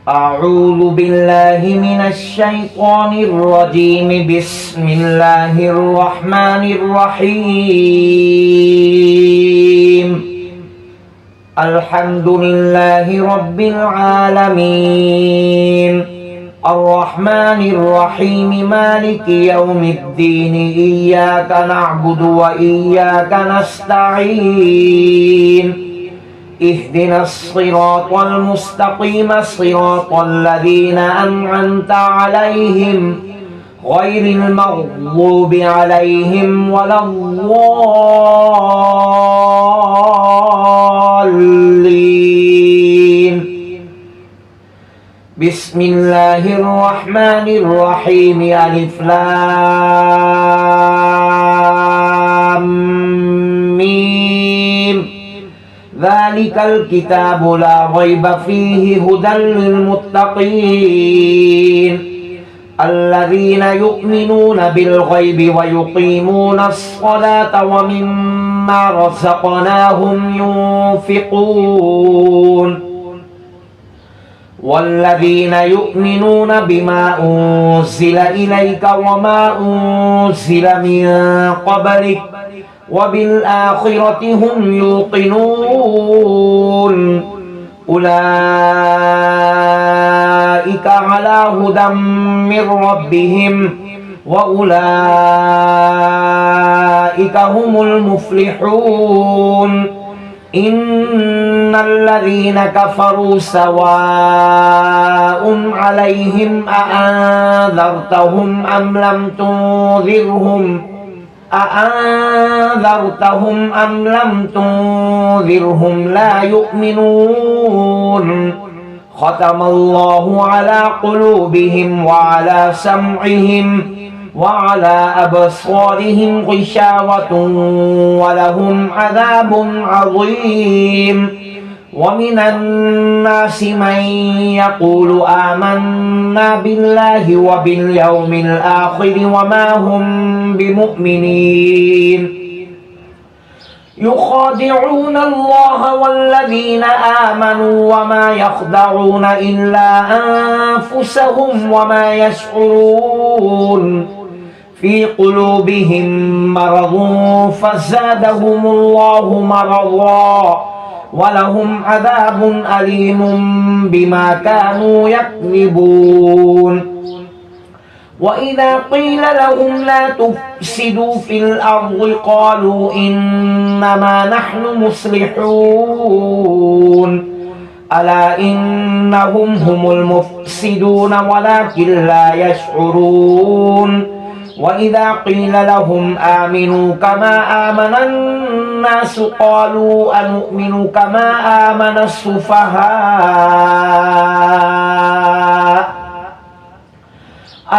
أعوذ بالله من الشيطان الرجيم. بسم الله الرحمن الرحيم. الحمد لله رب العالمين، الرحمن الرحيم، مالك يوم الدين. إياك نعبد وإياك نستعين. اهدنا الصراط المستقيم، صراط الذين أنعمت عليهم غير المغضوب عليهم ولا الضالين. بسم الله الرحمن الرحيم. ألف لام ميم. ذلك الكتاب لا ريب فيه هدى للمتقين الذين يؤمنون بالغيب ويقيمون الصلاة ومما رزقناهم ينفقون والذين يؤمنون بما أنزل إليك وما أنزل من قبلك وبالآخرة هم يوقنون. أولئك على هدى من ربهم وأولئك هم المفلحون. إن الذين كفروا سواء عليهم أأنذرتهم أم لم تنذرهم لا يؤمنون. ختم الله على قلوبهم وعلى سمعهم وعلى أبصارهم غشاوة ولهم عذاب عظيم. ومن الناس من يقول آمنا بالله وباليوم الآخر وما هم بمؤمنين. يخادعون الله والذين آمنوا وما يخدعون إلا أنفسهم وما يشعرون. في قلوبهم مرض فزادهم الله مرضا ولهم عذاب أليم بما كانوا يكذبون. وإذا قيل لهم لا تفسدوا في الأرض قالوا إنما نحن مصلحون. ألا إنهم هم المفسدون ولكن لا يشعرون. وإذا قيل لهم آمنوا كما آمن الناس قالوا أنؤمن كما آمن السفهاء.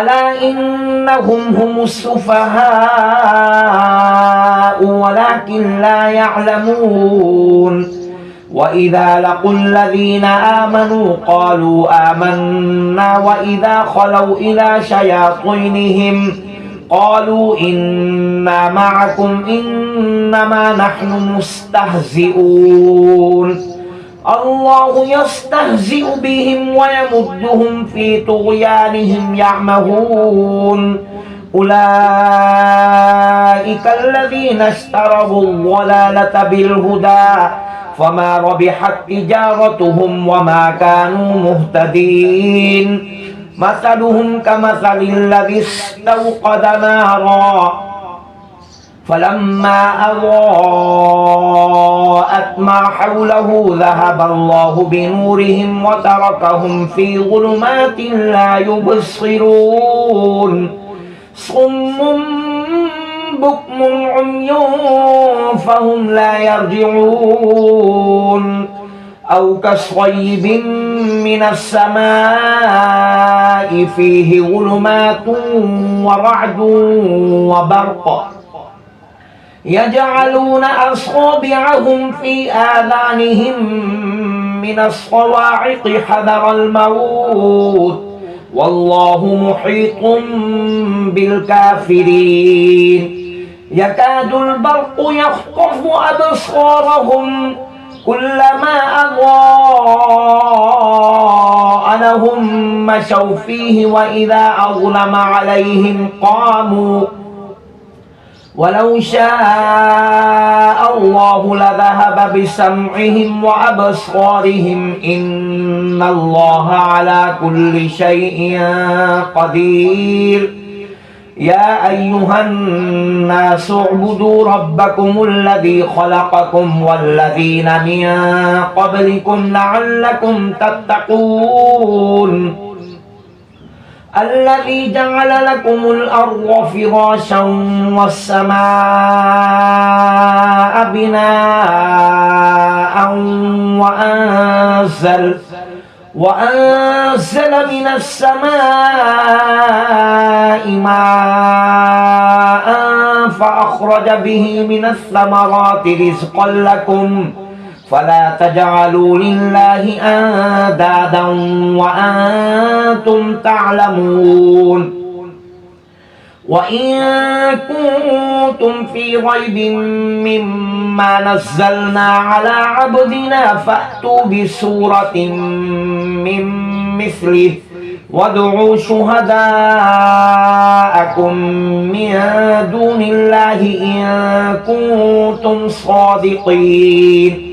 ألا إنهم هم السفهاء ولكن لا يعلمون. وإذا لقوا الذين آمنوا قالوا آمنا وإذا خلوا إلى شياطينهم قالوا إنا معكم إنما نحن مستهزئون. الله يستهزئ بهم ويمدهم في طغيانهم يعمهون. أولئك الذين اشتروا الضلالة بالهدى فما ربحت تجارتهم وما كانوا مهتدين. مثلهم كمثل الذي استوقد نارا فلما أضاءت ما حوله ذهب الله بنورهم وتركهم في ظلمات لا يبصرون. صم بكم عمي فهم لا يرجعون. أو كصيب من السماء فيه ظلمات ورعد وبرق يجعلون أصابعهم في آذانهم من الصواعق حذر الموت والله محيط بالكافرين. يكاد البرق يخطف أبصارهم كلما أضاء مسكنهم مشوا فيه وإذا أظلم عليهم قاموا ولو شاء الله لذهب بسمعهم وأبصارهم إن الله على كل شيء قدير يا أيها الناس اعبدوا ربكم الذي خلقكم والذين من قبلكم لعلكم تتقون الذي جعل لكم الأرض فراشا والسماء بناء وأنزل من السماء ماء فأخرج به من الثمرات رزقا لكم فلا تجعلوا لله أندادا وأنتم تعلمون وإن كنتم في ريب مما نزلنا على عبدنا فأتوا بسورة من مثله وادعوا شهداءكم من دون الله إن كنتم صادقين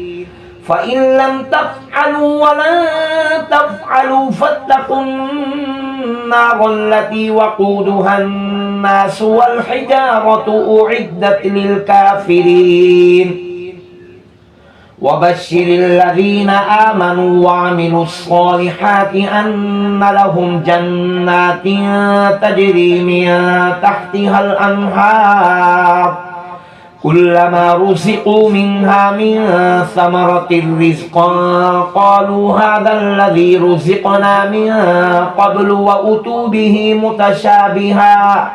فإن لم تفعلوا ولن تفعلوا فاتقوا النار التي وقودها الناس والحجارة أعدت للكافرين وبشر الذين آمنوا وعملوا الصالحات أن لهم جنات تجري من تحتها الأنهار كلما رزقوا منها من ثمرة رزقا قالوا هذا الذي رزقنا من قبل وأتوا به متشابها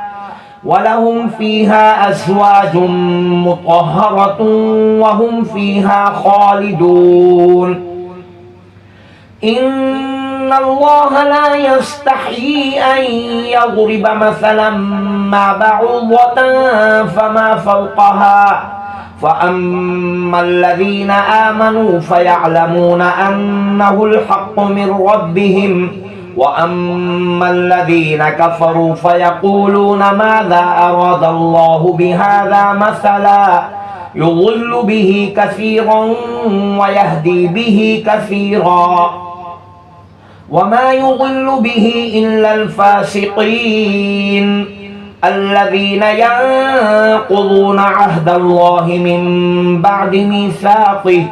ولهم فيها أزواج مطهرة وهم فيها خالدون إن الله لا يستحيي أن يضرب مثلا ما بعوضة فما فوقها فأما الذين آمنوا فيعلمون أنه الحق من ربهم وأما الذين كفروا فيقولون ماذا أراد الله بهذا مثلا يضل به كثيرا ويهدي به كثيرا وما يضل به إلا الفاسقين الذين ينقضون عهد الله من بعد ميثاقه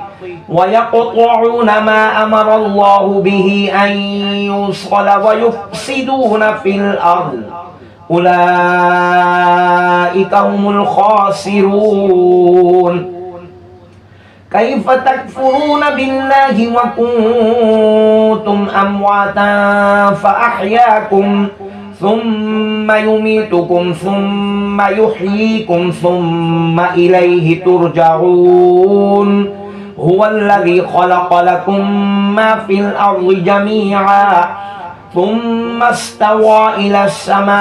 ويقطعون ما أمر الله به أن يوصل ويفسدون في الأرض أولئك هم الخاسرون كيف تكفرون بالله وكنتم أمواتا فأحياكم ثم يميتكم ثم يحييكم ثم إليه ترجعون هو الذي خلق لكم ما في الأرض جميعا ثم استوى إلى السماء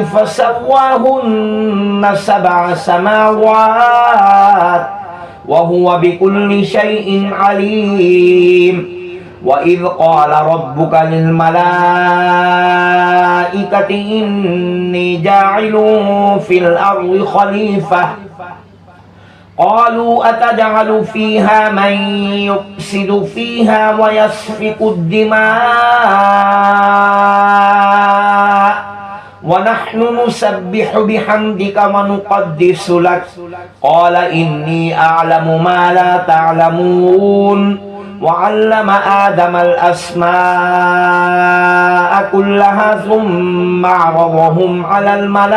فسواهن 7 سماوات وهو بكل شيء عليم وإذ قال ربك للملائكة إني جاعل في الأرض خليفة قالوا أتجعل فيها من يفسد فيها ويسفك الدماء ونحن نسبح بحمدك ونقدس لك قال إني أعلم ما لا تعلمون وعلم آدم الأسماء كلها ثم عرضهم على الملائكة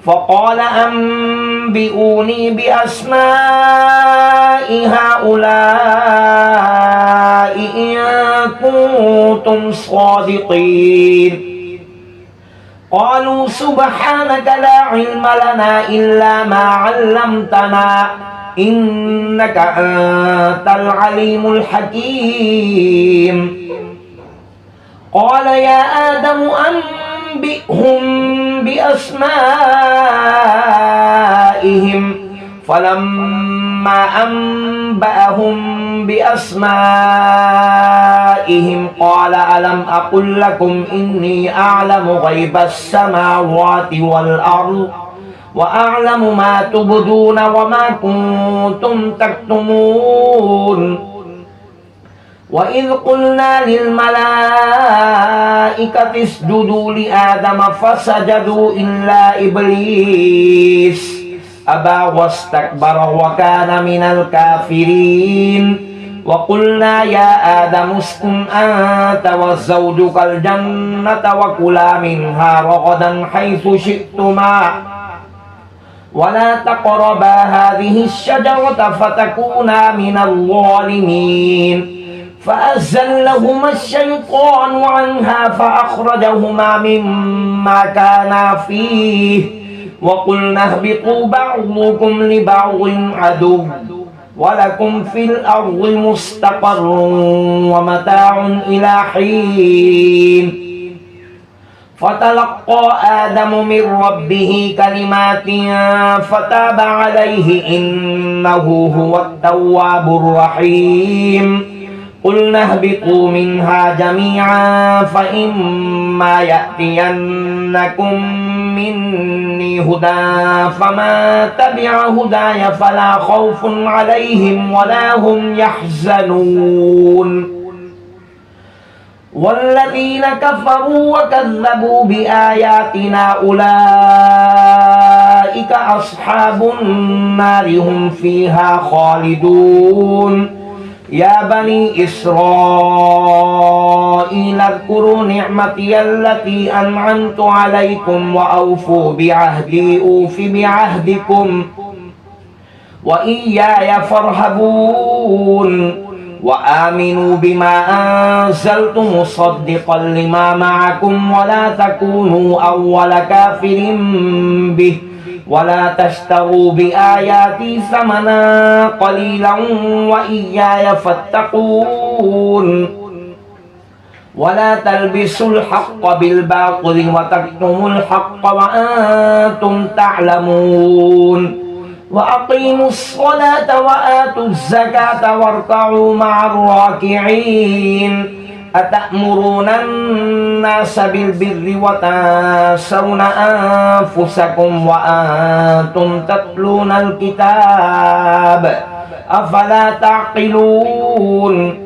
فقال أنبئوني بأسماء هؤلاء إن كنتم صادقين قالوا سبحانك لا علم لنا إلا ما علمتنا إنك أنت العليم الحكيم قال يا آدم أنبئهم بأسمائهم فلما أنبأهم بأسمائهم قال ألم أقل لكم إني أعلم غيب السماوات والأرض وأعلم ما تبدون وما كنتم تكتمون وإذ قلنا للملائكة اسجدوا لآدم فسجدوا إلا إبليس أبى واستكبر وكان من الكافرين وقلنا يا آدم اسكن أنت وزوجك الجنة وكلا منها رغدا حيث شئتما ولا تقربا هذه الشجرة فتكونا من الظالمين فأزلهما الشيطان عنها فأخرجهما مما كانا فيه وقلنا اهبطوا بعضكم لبعض عدو ولكم في الأرض مستقر ومتاع إلى حين فتلقى آدم من ربه كلمات فتاب عليه إنه هو التواب الرحيم قلنا اهبطوا منها جميعا فإما يأتينكم مني هدى فمن تبع هداي فلا خوف عليهم ولا هم يحزنون والذين كفروا وكذبوا بآياتنا أولئك أصحاب النار هم فيها خالدون يا بني إسرائيل اذكروا نعمتي التي أنعمت عليكم وأوفوا بعهدي أوف بعهدكم وإياي فارهبون وآمنوا بما أنزلت مصدقا لما معكم ولا تكونوا أول كافر به ولا تشتروا بآياتي ثمنا قليلا وإياي فاتقون ولا تلبسوا الحق بالباطل وتكتموا الحق وأنتم تعلمون وأقيموا الصلاة وآتوا الزكاة واركعوا مع الراكعين أتأمرون الناس بالبر وتنسون أنفسكم وأنتم تتلون الكتاب أفلا تعقلون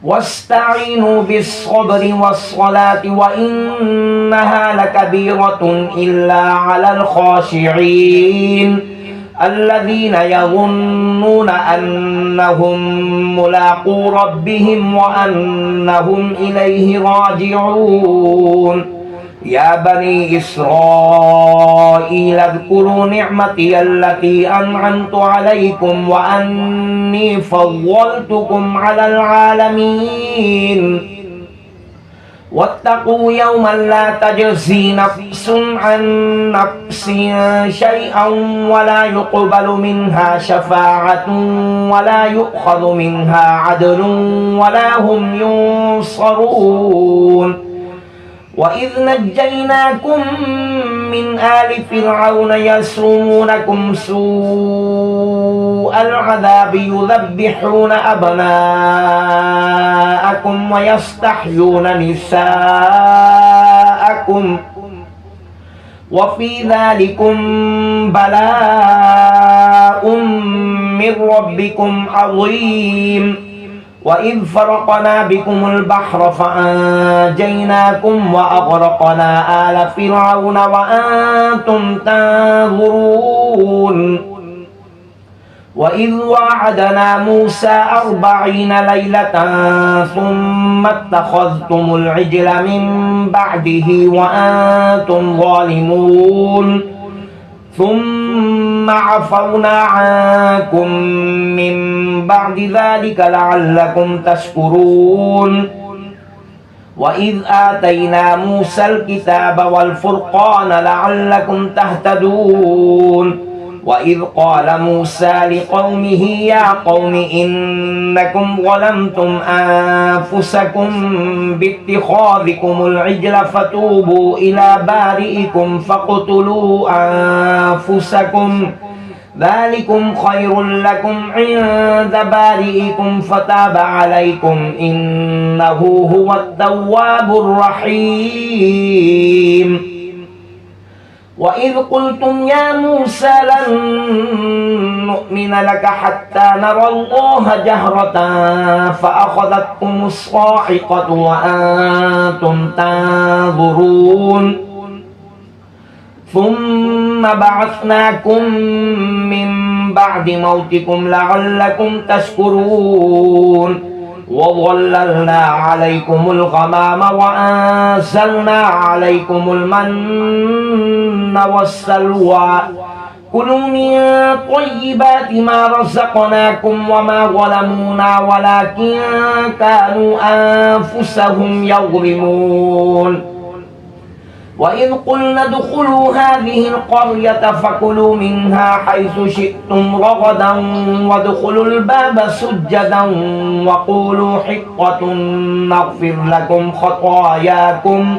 واستعينوا بالصبر والصلاة وإنها لكبيرة إلا على الخاشعين الذين يظنون أنهم ملاقو ربهم وأنهم إليه راجعون يا بني إسرائيل اذكروا نعمتي التي أنعمت عليكم وأني فضلتكم على العالمين واتقوا يوما لا تجزي نفس عن نفس شيئا ولا يقبل منها شفاعة ولا يؤخذ منها عدل ولا هم ينصرون وإذ نجيناكم من آل فرعون يسومونكم سوء العذاب يذبحون أبناءكم ويستحيون نساءكم وفي ذلكم بلاء من ربكم عظيم وإذ فرقنا بكم البحر فأنجيناكم وأغرقنا آل فرعون وأنتم تنظرون وإذ وعدنا موسى 40 ليلة ثم اتخذتم العجل من بعده وأنتم ظالمون ثم عفونا عنكم من بعد ذلك لعلكم تشكرون وإذ آتينا موسى الكتاب والفرقان لعلكم تهتدون وإذ قال موسى لقومه يا قوم إنكم ظلمتم أنفسكم باتخاذكم العجل فتوبوا إلى بارئكم فاقتلوا أنفسكم ذلكم خير لكم عند بارئكم فتاب عليكم إنه هو التواب الرحيم وإذ قلتم يا موسى لن نؤمن لك حتى نرى الله جهرة فأخذتكم الصاعقة وأنتم تنظرون ثم بعثناكم من بعد موتكم لعلكم تشكرون وظللنا عليكم الغمام وأنزلنا عليكم المن والسلوى كلوا من طيبات ما رزقناكم وما ظلمونا ولكن كانوا أنفسهم يظلمون وإذ قلنا ادخلوا هذه القرية فكلوا منها حيث شئتم رغدا وادخلوا الباب سجدا وقولوا حطة نغفر لكم خطاياكم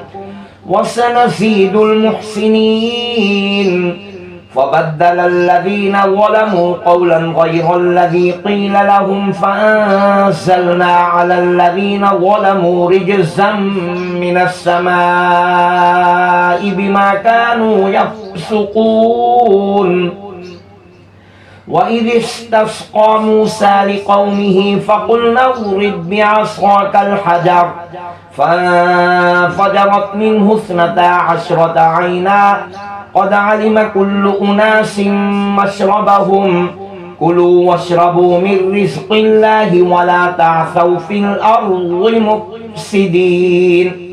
وسنزيد المحسنين فبدل الذين ظلموا قولا غير الذي قيل لهم فأنزلنا على الذين ظلموا رجزا من السماء بما كانوا يفسقون وإذ استسقى موسى لقومه فقلنا اضرب بعصاك الحجر فانفجرت منه 12 عينا قد علم كل أناس مشربهم كلوا واشربوا من رزق الله ولا تعثوا في الأرض مفسدين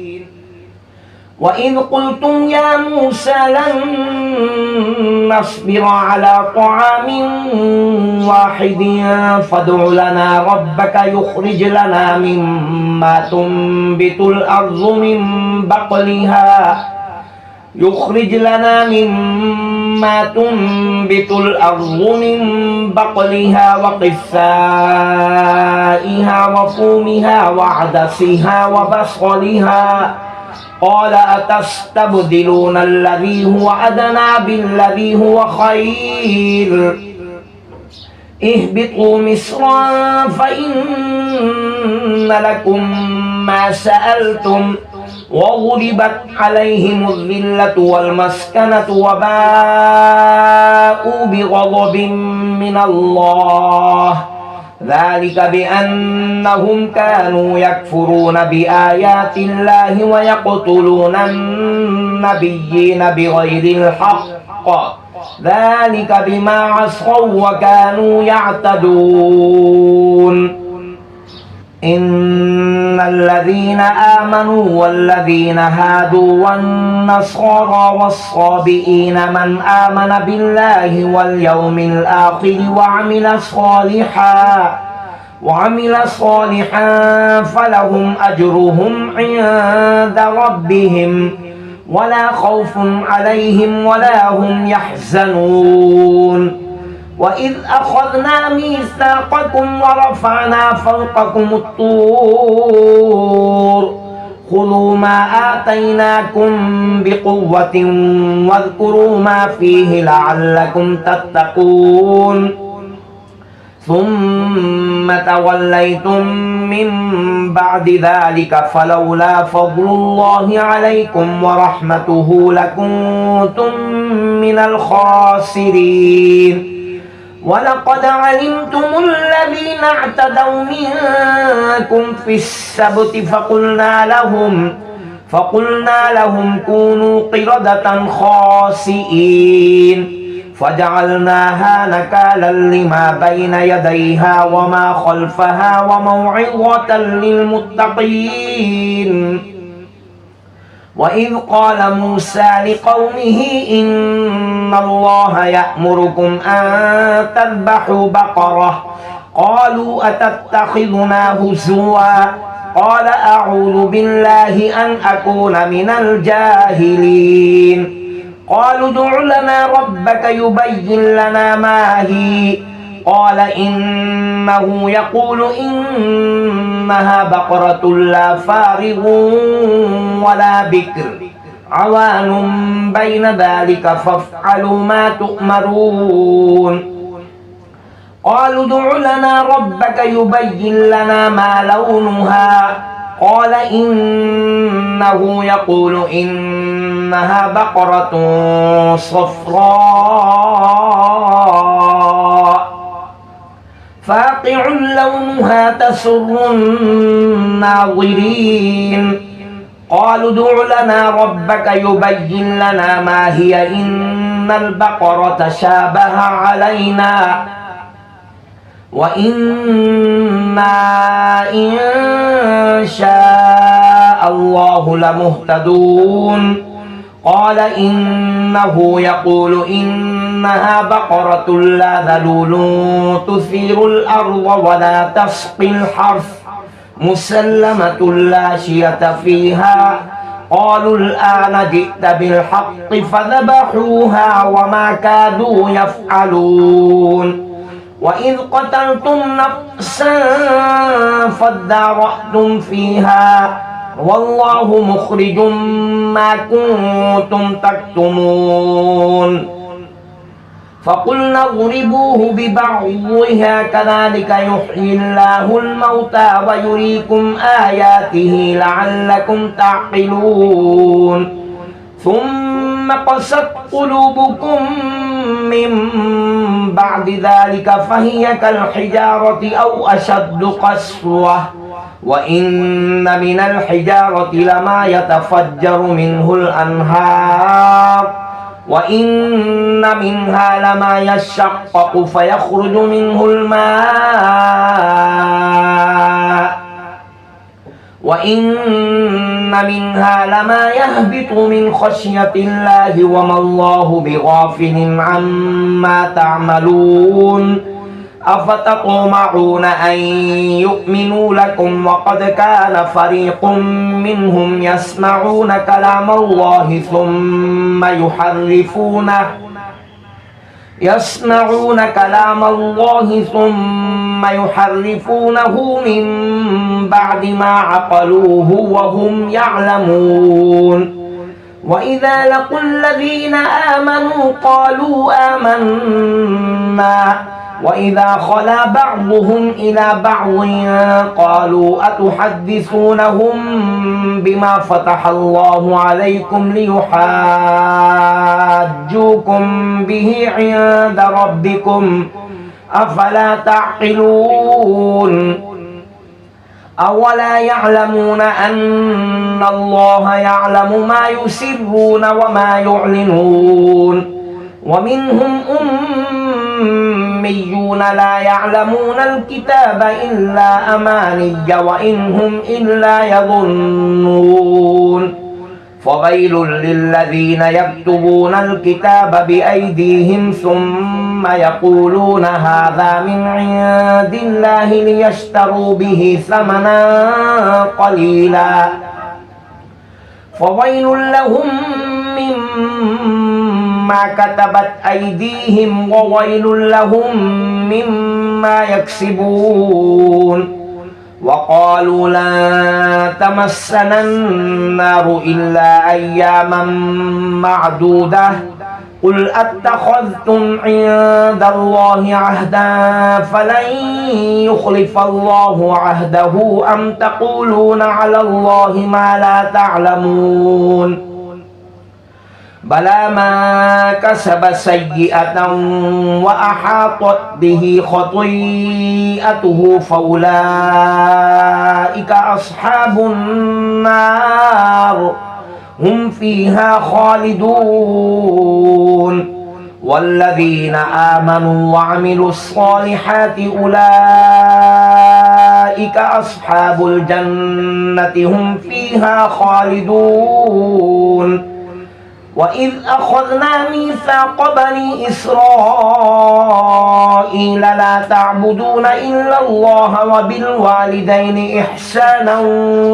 وإذ قلتم يا موسى لن نصبر على طعام واحد فادع لنا ربك يخرج لنا مما تنبت الأرض من بقلها وقثائها وفومها وعدسها وبصلها قال أتستبدلون الذي هو أدنى بالذي هو خير اهبطوا مصرا فإن لكم ما سألتم وغلبت عليهم الذلة والمسكنة وباءوا بغضب من الله ذلك بأنهم كانوا يكفرون بآيات الله ويقتلون النبيين بغير الحق ذلك بما عصوا وكانوا يعتدون إن الذين آمنوا والذين هادوا والنصارى والصابئين من آمن بالله واليوم الآخر وعمل صالحا فلهم أجرهم عند ربهم ولا خوف عليهم ولا هم يحزنون وإذ أخذنا ميثاقكم ورفعنا فوقكم الطور خذوا ما آتيناكم بقوة واذكروا ما فيه لعلكم تتقون ثم توليتم من بعد ذلك فلولا فضل الله عليكم ورحمته لكنتم من الخاسرين ولقد علمتم الذين اعتدوا منكم في السبت فقلنا لهم كونوا قردة خاسئين فجعلناها نكالا لما بين يديها وما خلفها وموعظة للمتقين وإذ قال موسى لقومه إن الله يأمركم أن تذبحوا بقرة قالوا أتتخذنا هزوا قال أعوذ بالله أن أكون من الجاهلين قالوا ادع لنا ربك يبين لنا ما هي قال إنه يقول إنها بقرة لا فارغ ولا بكر عوان بين ذلك فافعلوا ما تؤمرون قالوا ادع لنا ربك يبين لنا ما لونها قال إنه يقول إنها بقرة صفراء فاقع لونها تسر الناظرين قالوا ادع لنا ربك يبين لنا ما هي إن البقرة شابه علينا وإنا إن شاء الله لمهتدون قال إنه يقول إنها بقرة لا ذلول تثير الأرض ولا تسقي الحرث مسلمة لا شية فيها قالوا الآن جئت بالحق فذبحوها وما كادوا يفعلون وإذ قتلتم نفسا فادارأتم فيها والله مخرج ما كنتم تكتمون فقلنا اضربوه ببعضها كذلك يحيي الله الموتى ويريكم آياته لعلكم تعقلون ثم قست قلوبكم من بعد ذلك فهي كالحجارة أو أشد قسوة وإن من الحجارة لما يتفجر منه الأنهار وإن منها لما يشقق فيخرج منه الماء وإن منها لما يهبط من خشية الله وما الله بغافل عما تعملون أفتطمعون أن يؤمنوا لكم وقد كان فريق منهم يسمعون كلام الله ثم يحرفونه من بعد ما عقلوه وهم يعلمون وإذا لقوا الذين آمنوا قالوا آمنا وإذا خلا بعضهم إلى بعض قالوا أتحدثونهم بما فتح الله عليكم ليحاجوكم به عند ربكم أفلا تعقلون أولا يعلمون أن الله يعلم ما يسرون وما يعلنون ومنهم أميون لا يعلمون الكتاب إلا أماني وإن هم إلا يظنون فويل للذين يكتبون الكتاب بأيديهم ثم يقولون هذا من عند الله ليشتروا به ثمنا قليلا فويل لهم مما كتبت أيديهم وويل لهم مما يكسبون وقالوا لن تمسنا النار إلا أياما معدودة قل أتخذتم عند الله عهدا فلن يخلف الله عهده أم تقولون على الله ما لا تعلمون بلى ما كسب سيئة وأحاطت به خطيئته فأولئك أصحاب النار هم فيها خالدون والذين آمنوا وعملوا الصالحات أولئك أصحاب الجنة هم فيها خالدون وإذ أخذنا ميثاق بني إسرائيل لا تعبدون إلا الله وبالوالدين إحسانا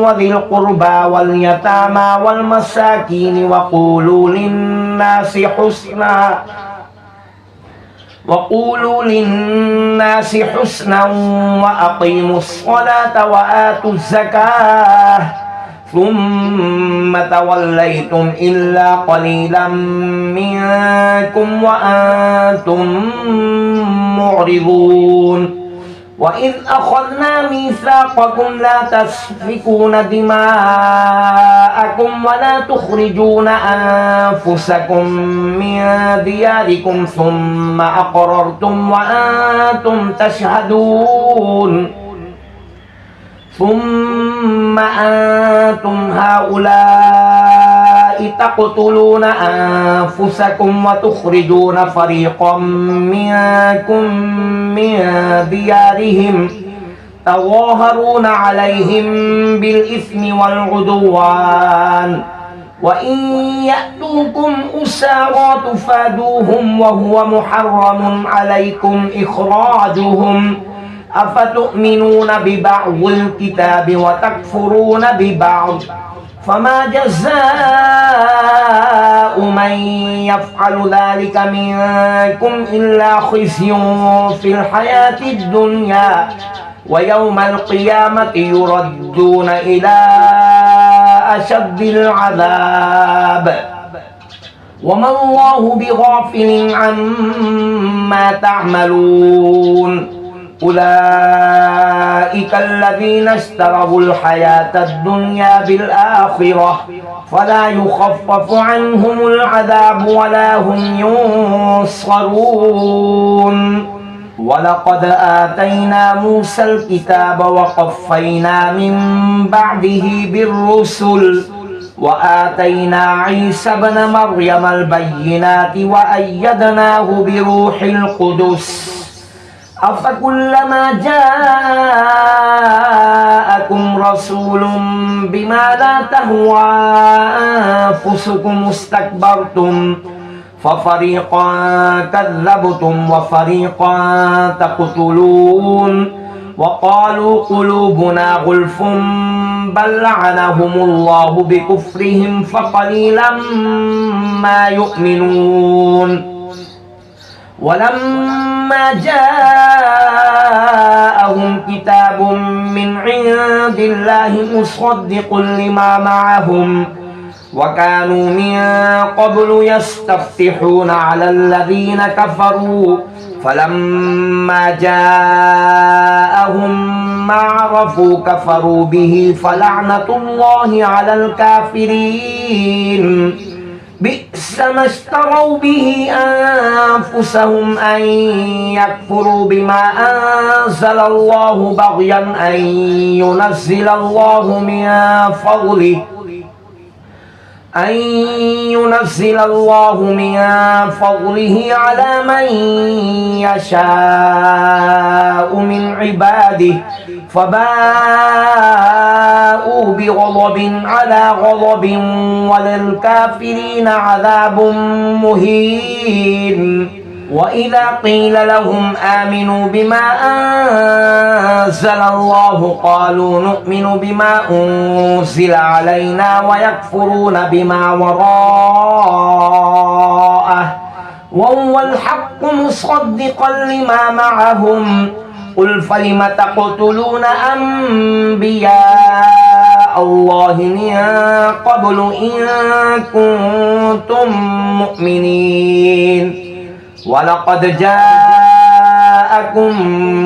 وذي القربى واليتامى والمساكين وقولوا للناس حسنا وأقيموا الصلاة وآتوا الزكاة ثم توليتم إلا قليلا منكم وأنتم معرضون وإذ أخذنا ميثاقكم لا تسفكون دماءكم ولا تخرجون أنفسكم من دياركم ثم أقررتم وأنتم تشهدون ثم أنتم هؤلاء تقتلون أنفسكم وتخرجون فريقا منكم من ديارهم تظاهرون عليهم بالإثم والعدوان وإن يأتوكم أسارى تفادوهم وهو محرم عليكم إخراجهم أفتؤمنون ببعض الكتاب وتكفرون ببعض فما جزاء من يفعل ذلك منكم إلا خزي في الحياة الدنيا ويوم القيامة يردون إلى أشد العذاب وما الله بغافل عما تعملون أولئك الذين اشتروا الحياة الدنيا بالآخرة فلا يخفف عنهم العذاب ولا هم ينصرون ولقد آتينا موسى الكتاب وقفينا من بعده بالرسل وآتينا عيسى ابن مريم البينات وأيدناه بروح القدس أفكلما جاءكم رسول بما لا تهوى أنفسكم استكبرتم ففريقا كذبتم وفريقا تقتلون وقالوا قلوبنا غلف بل لعنهم الله بكفرهم فقليلا ما يؤمنون ولما جاءهم كتاب من عند الله مصدق لما معهم وكانوا من قبل يستفتحون على الذين كفروا فلما جاءهم ما عرفوا كفروا به فلعنة الله على الكافرين بئس ما اشتروا به أنفسهم أن يكفروا بما أنزل الله بغيا أن ينزل الله من فضله على من يشاء من عباده فباءوا بغضب على غضب وللكافرين عذاب مهين وإذا قيل لهم آمنوا بما أنزل الله قالوا نؤمن بما أنزل علينا ويكفرون بما وراءه وهو الحق مصدقا لما معهم قل فلم تقتلون أنبياء الله من قبل إن كنتم مؤمنين ولقد جاءكم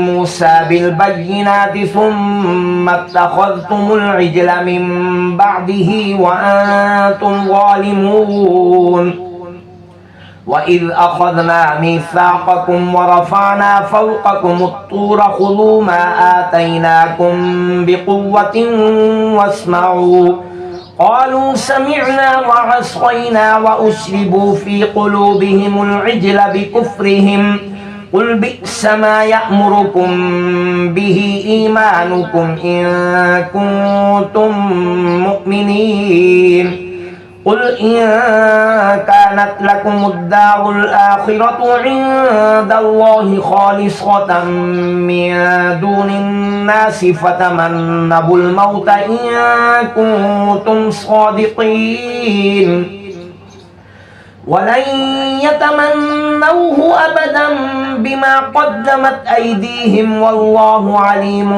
موسى بالبينات ثم اتخذتم العجل من بعده وأنتم ظالمون وإذ أخذنا ميثاقكم ورفعنا فوقكم الطور خذوا ما آتيناكم بقوة واسمعوا قالوا سمعنا وعصينا وأشربوا في قلوبهم العجل بكفرهم قل بئس ما يأمركم به إيمانكم إن كنتم مؤمنين قل إن كانت لكم الدار الآخرة عند الله خالصة من دون الناس فتمنوا الموت إن كنتم صادقين ولن يتمنوه أبدا بما قدمت أيديهم والله عليم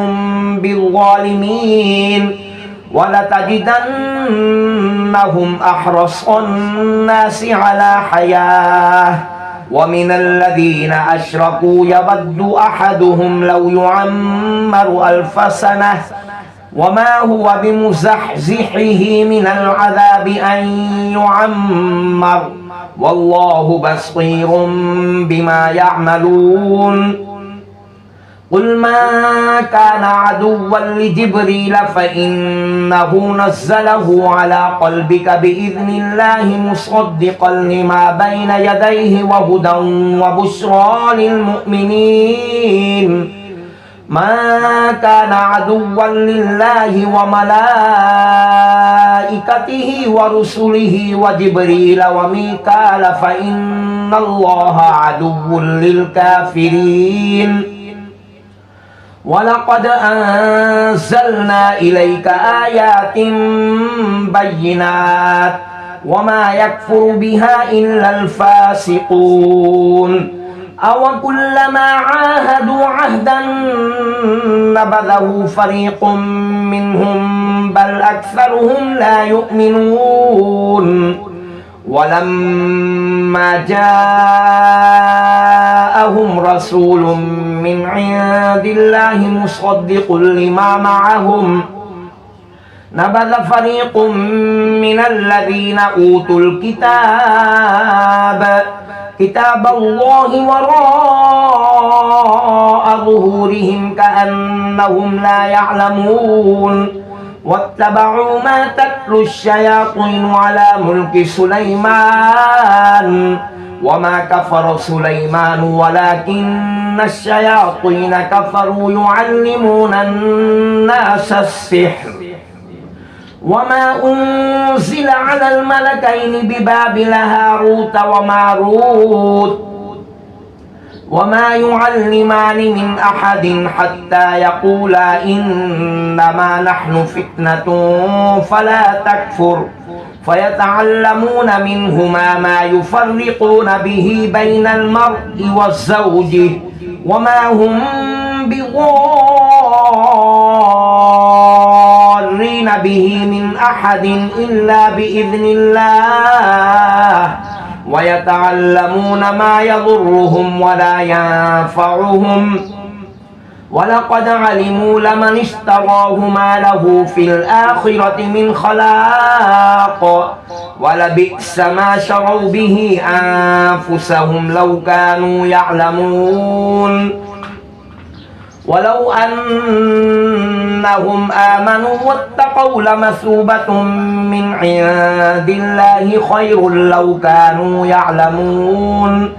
بالظالمين ولتجدنهم أحرص الناس على حياة ومن الذين أشركوا يود أحدهم لو يعمر 1000 سنة وما هو بمزحزحه من العذاب أن يعمر والله بصير بما يعملون قل ما كان عدوا لجبريل فإنه نزله على قلبك بإذن الله مصدقا لما بين يديه وهدى وبشرى للمؤمنين ما كان عدوا لله وملائكته ورسله وجبريل وميكال فإن الله عدو للكافرين ولقد أنزلنا إليك آيات بينات وما يكفر بها إلا الفاسقون أو كلما عاهدوا عهدا نبذه فريق منهم بل أكثرهم لا يؤمنون ولما جاءهم رسول من عند الله مصدق لما معهم نبذ فريق من الذين أوتوا كتاب الله وراء ظهورهم كأنهم لا يعلمون واتبعوا ما تتلو الشياطين على ملك سليمان وما كفر سليمان ولكن الشياطين كفروا يعلمون الناس السحر وما أنزل على الملكين ببابل هاروت وماروت وما يعلمان من أحد حتى يقولا إنما نحن فتنة فلا تكفر فيتعلمون منهما ما يفرقون به بين المرء وزوجه وما هم بضارين به من أحد إلا بإذن الله ويتعلمون ما يضرهم ولا ينفعهم ولقد علموا لمن اشتراه ما له في الآخرة من خلاق ولبئس ما شروا به أنفسهم لو كانوا يعلمون ولو أنهم آمنوا واتقوا لمثوبة من عند الله خير لو كانوا يعلمون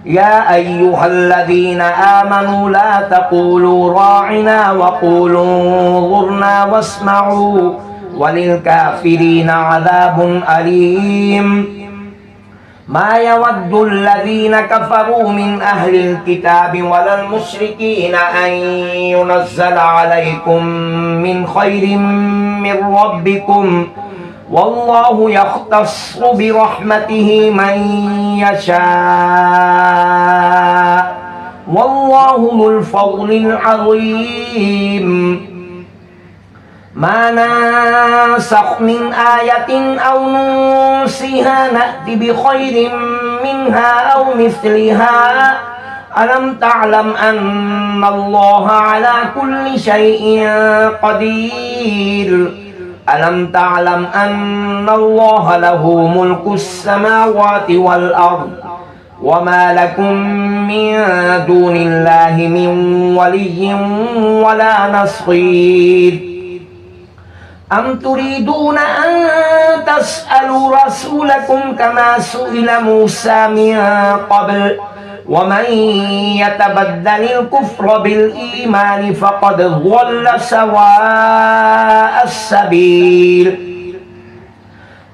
يا أيها الذين آمنوا لا تقولوا راعنا وقولوا انظرنا واسمعوا وللكافرين عذاب أليم ما يود الذين كفروا من أهل الكتاب ولا المشركين أن ينزل عليكم من خير من ربكم والله يختص برحمته من يشاء والله ذو الفضل العظيم ما ننسخ من آية أو ننسها نأتي بخير منها أو مثلها ألم تعلم أن الله على كل شيء قدير ألم تعلم أن الله له ملك السماوات والأرض وما لكم من دون الله من ولي ولا نصير أم تريدون أن تسألوا رسولكم كما سئل موسى من قبل ومن يتبدل الكفر بالإيمان فقد ضل سواء السبيل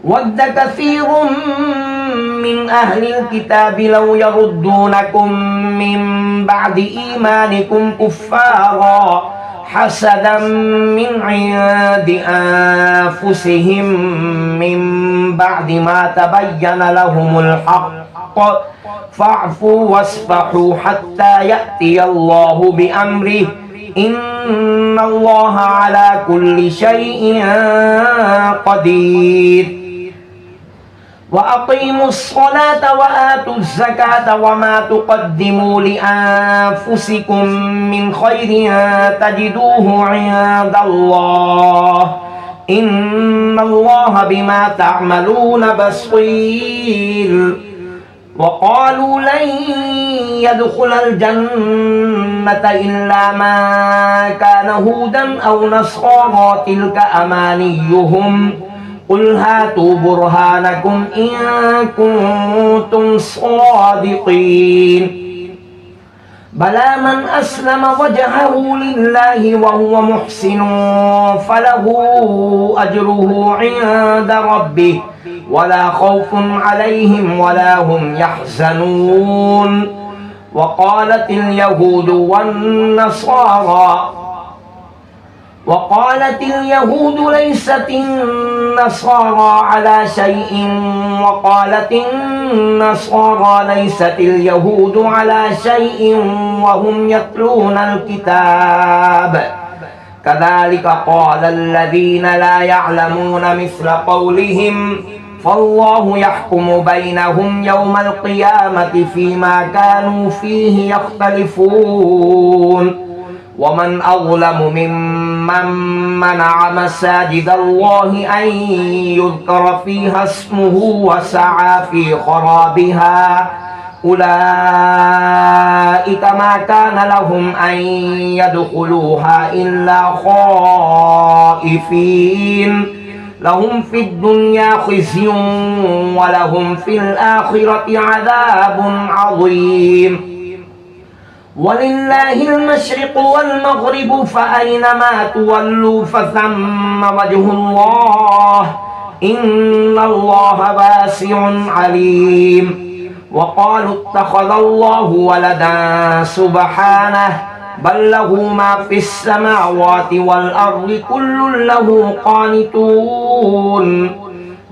ود كثير من أهل الكتاب لو يردونكم من بعد إيمانكم كفارا حسدا من عند أنفسهم من بعد ما تبين لهم الحق فاعفوا واصفحوا حتى يأتي الله بأمره إن الله على كل شيء قدير وأقيموا الصلاة وآتوا الزكاة وما تقدموا لأنفسكم من خير تجدوه عند الله إن الله بما تعملون بصير وقالوا لن يدخل الجنة إلا من كان هودا أو نصارى تلك أمانيهم قل هاتوا برهانكم إن كنتم صادقين بلى من أسلم وجهه لله وهو محسن فله أجره عند ربه ولا خوف عليهم ولا هم يحزنون وقالت اليهود ليست النصارى على شيء وقالت النصارى ليست اليهود على شيء وهم يتلون الكتاب كذلك قال الذين لا يعلمون مثل قولهم فالله يحكم بينهم يوم القيامة فيما كانوا فيه يختلفون ومن أظلم ممن منع مساجد الله أن يذكر فيها اسمه وسعى في خرابها أولئك ما كان لهم أن يدخلوها إلا خائفين لهم في الدنيا خزي ولهم في الآخرة عذاب عظيم ولله المشرق والمغرب فأينما تولوا فثم وجه الله إن الله واسع عليم وقالوا اتخذ الله ولدا سبحانه بل له ما في السماوات والأرض كل له قانتون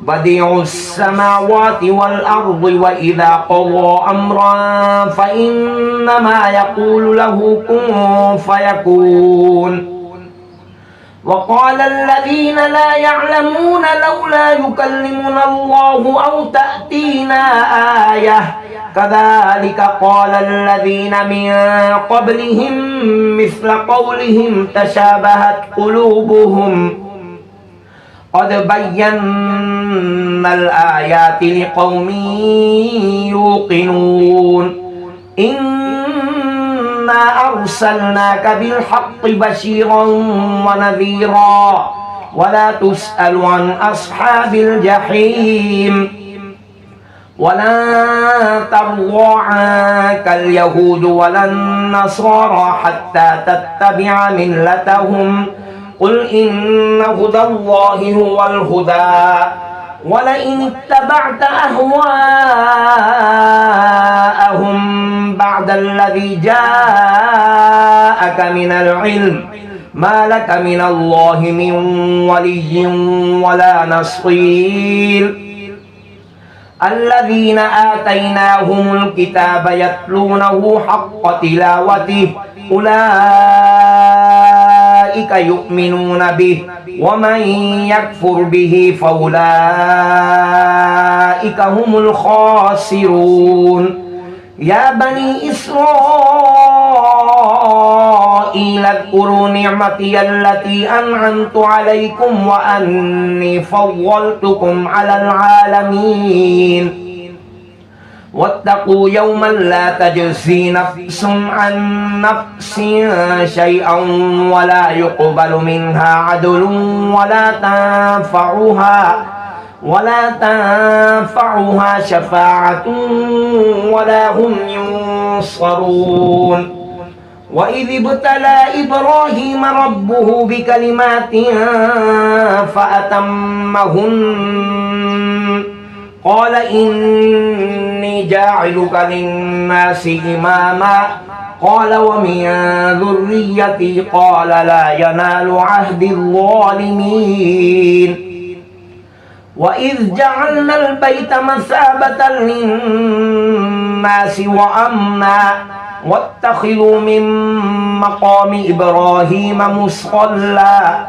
بديع السماوات والأرض وإذا قضى أمرا فإنما يقول له كن فيكون وقال الذين لا يعلمون لولا يكلمنا الله أو تأتينا آية كذلك قال الذين من قبلهم مثل قولهم تشابهت قلوبهم قد بينا الآيات لقوم يوقنون إنا أرسلناك بالحق بشيرا ونذيرا ولا تسأل عن أصحاب الجحيم ولا ترضى عنك اليهود ولا النصارى حتى تتبع ملتهم قل إن هدى الله هو الهدى ولئن اتبعت أهواءهم بعد الذي جاءك من العلم ما لك من الله من ولي ولا نصير الذين آتيناهم الكتاب يتلونه حق تلاوته أولئك يؤمنون به ومن يكفر به فأولئك هم الخاسرون يا بني إسرائيل اذكروا نعمتي التي أنعمت عليكم وأني فضلتكم على العالمين واتقوا يوما لا تجزي نفس عن نفس شيئا ولا يقبل منها عدل ولا تنفعها شفاعة ولا هم ينصرون وإذ ابتلى إبراهيم ربه بكلمات فأتمهن قال إني جاعلك للناس إماما قال ومن ذريتي قال لا ينال عهد الظالمين وإذ جعلنا البيت مثابة للناس الناس وأمنا واتخذوا من مقام إبراهيم مصلى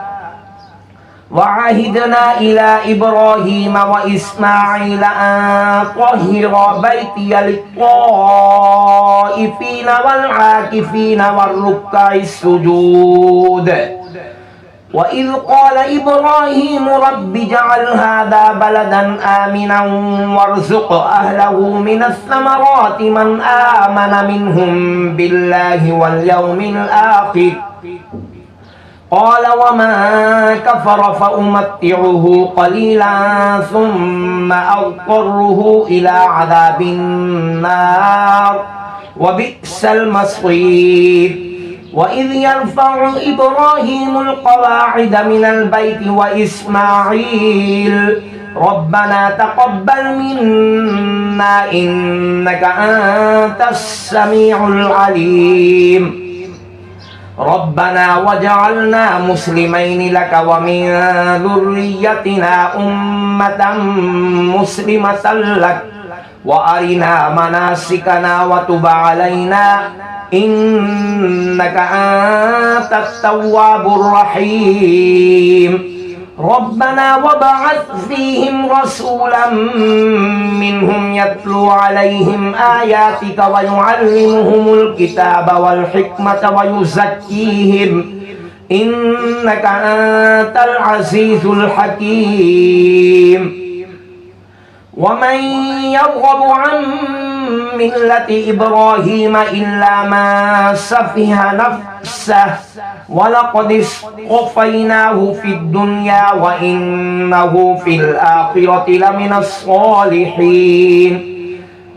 وعهدنا إلى إبراهيم وإسماعيل أن طهر بيتي للطائفين والعاكفين والركع السجود وإذ قال إبراهيم رب اجعل هذا بلدا آمنا وارزق أهله من الثمرات من آمن منهم بالله واليوم الآخر قال ومن كفر فأمتعه قليلا ثم أضطره إلى عذاب النار وبئس المصير وإذ يرفع إبراهيم القواعد من البيت وإسماعيل ربنا تقبل منا إنك أنت السميع العليم ربنا وجعلنا مسلمين لك ومن ذريتنا أمة مسلمة لك وأرنا مناسكنا وتب علينا إنك أنت التواب الرحيم ربنا وبعث فيهم رسولا منهم يتلو عليهم آياتك ويعلمهم الكتاب والحكمة ويزكيهم إنك أنت العزيز الحكيم ومن يرغب عن ملة إبراهيم إلا ما سفه نفسه ولقد اصطفيناه في الدنيا وإنه في الآخرة لمن الصالحين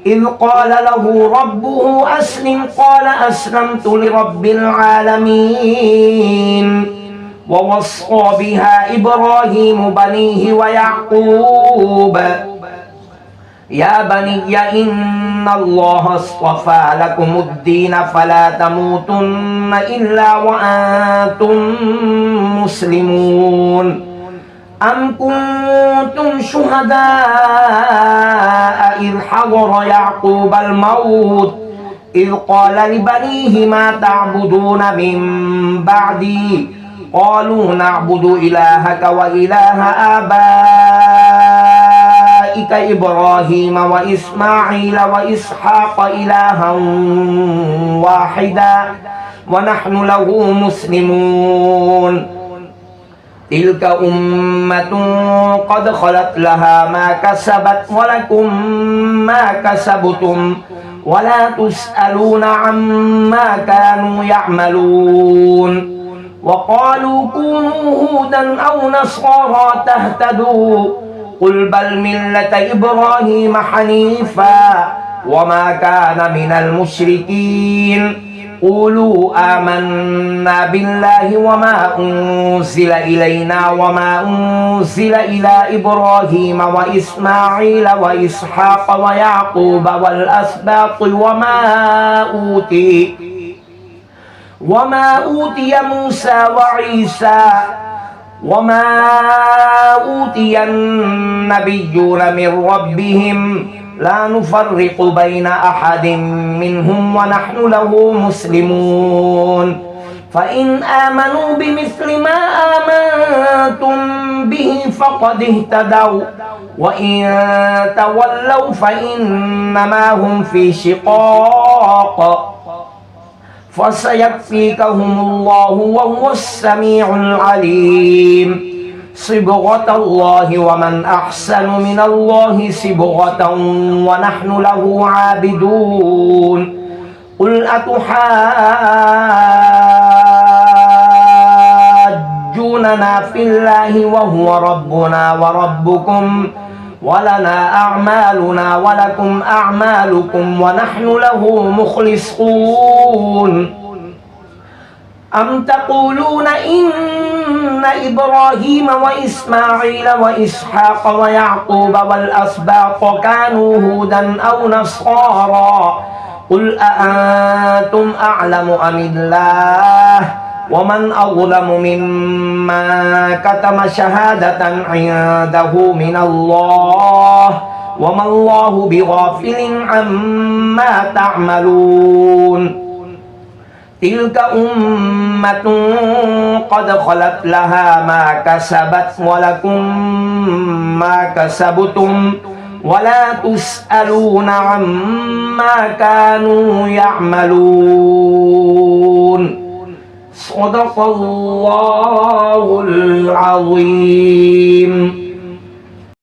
إذ قال له ربه أسلم قال أسلمت لرب العالمين ووصى بها إبراهيم بنيه ويعقوب يا بني إن الله اصطفى لكم الدين فلا تموتن إلا وأنتم مسلمون أم كنتم شهداء إذ حضر يعقوب الموت إذ قال لبنيه ما تعبدون من بعدي قالوا نعبد إلهك وإله آبائك إبراهيم وإسماعيل وإسحاق إلها واحدا ونحن له مسلمون تلك أمة قد خلت لها ما كسبت ولكم ما كسبتم ولا تسألون عما كانوا يعملون وقالوا كونوا هودا أو نصارى تهتدوا قل بل ملة إبراهيم حنيفا وما كان من المشركين قولوا آمنا بالله وما أنزل إلينا وما أنزل إلى إبراهيم وإسماعيل وإسحاق ويعقوب والأسباط وما أوتي موسى وعيسى وما أوتي النبيون من ربهم لا نفرق بين أحد منهم ونحن له مسلمون فإن آمنوا بمثل ما آمنتم به فقد اهتدوا وإن تولوا فإنما هم في شقاق فسيكفيكهم الله وهو السميع العليم صبغة الله ومن أحسن من الله صبغة ونحن له عابدون قل أتحاجوننا في الله وهو ربنا وربكم ولنا أعمالنا ولكم أعمالكم ونحن له مخلصون أم تقولون إن إبراهيم وإسماعيل وإسحاق ويعقوب والأسباط كانوا هودا أو نصارى قل أأنتم أعلم أم الله ومن أظلم ممن كتم شهادة عنده من الله وما الله بغافل عما تعملون تلك أمة قد خلت لها ما كسبت ولكم ما كسبتم ولا تسألون عما كانوا يعملون صدق الله العظيم